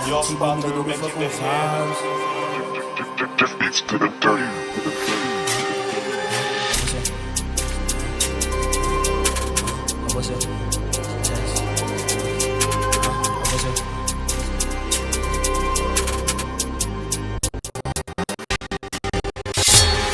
Jospa through back in the house. It's to the dirty. What's up?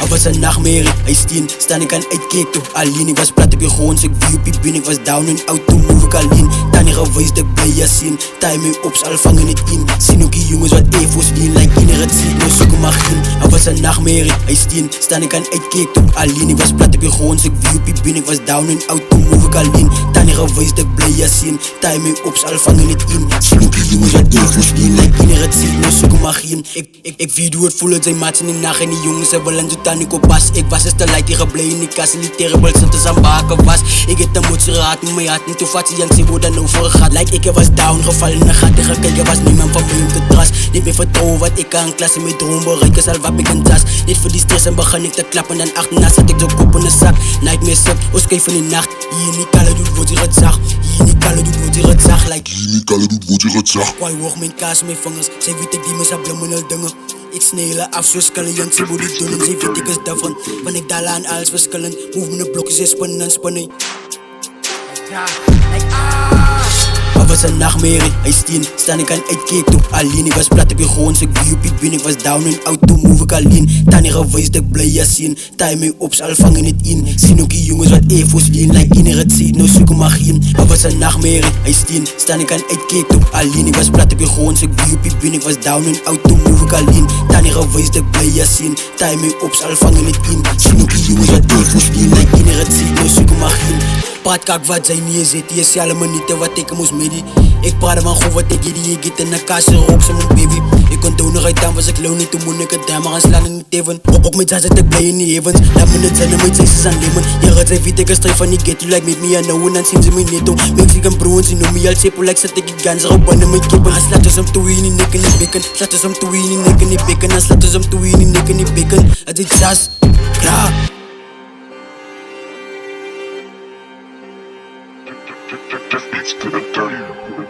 Het was een nachtmerrie, hij is 10, staan ik aan uitkeek toe alleen. Ik was plat op je grond, ik wie op je bin. Ik was down in auto, move ik alleen. Tannie geweest, ik blij je zien. Timing op, zal vangen het in. Zien ook die jongens wat evo's in. Like in het ziet, no zoeken mag in. Het was een nachtmerrie, hij is 10, staan ik aan uitkeek toe alleen. Ik was plat op je grond, ik wie op je bin. Ik was down in auto, move ik alleen. Tannie geweest, ik blij je zien. Timing op, zal vangen het in. Zien ook die jongens wat evo's in. Like in het ziet, no zoeken mag in. Ik video het voelen, zijn maats in die nacht. En die jongens hebben een doet ik op pas. Ik was eens te light, die gebleven in die kast. En die terrible zitten aan baken was. Ik heb een moedse raad, maar je had niet toe vat. Jank, ze worden over gaat. Like ik was down, gevallen in de gat. Tegen kijken was niemand van mij om te trust. Niet meer vertrouwen wat ik aan klas. In mijn droom bereiken zal wat ik een tas. Niet voor die stress en begin ik te klappen. En achterna zet ik de kop in de zak. Nightmare set, oskijk van die nacht. Hier in die kalle doet, wordt hier het zag. Hier in die kalle doet, wordt hier het zag. Like Hier in die kalle doet, wordt je het zag. Kwai woog mijn kaas, mijn vingers. Zij weten die me zijn blimmen dingen. Ik snelen af zoals kalliant, ze moet ik doen en ze weet ik is daarvan. Want ik daal aan alles verschillend, move mijn blokjes is spannen en spannen. Het was een nachtmerrie, hij is 10, staan ik aan uitkeek toe alleen. Ik was plat op je grond, ik wie op je bin. Ik was down in auto, move ik alleen. Tannie geweest, ik blij je zien. Timing op, zal vangen het in. Zien ook die jongens wat evo's lean. Like in het ziet, no zoeken mag in. Het was een nachtmerrie, hij is 10, staan ik aan uitkeek toe alleen. Ik was plat op je grond, ik wie op je bin. Ik was down in auto, move ik alleen. Tannie geweest, ik blij je zien. Timing op, zal vangen het in. Zien ook die jongens wat evo's lean. Like in het ziet, no zoeken mag in. Praat kak wat zij neerzet, die is allemaal niet wat ik moest medie. Ik praat van goed wat ik die ik get in de kaas erop zo mijn baby. Ik kon doen nog uit dan was ik low niet, toen moet ik het dammer gaan slaan in het even. Ook met z'n zet ik blij in die heavens. Laat me het zijn en met z'n z'n aan lemon. Je gaat zijn viet ik een strijd van die get you like met me and no one en zien ze me niet toe. Mexican bro en ze noem me al sepel like zet ik ganzen op en mijn kippen. Hij slaat dus hem toe in die nek en die bekken. Slaat dus hem toe in die nek en die bekken. Hij slaat dus hem toe in die nek en die bekken. Het is sas, klaar. It's to the dirty.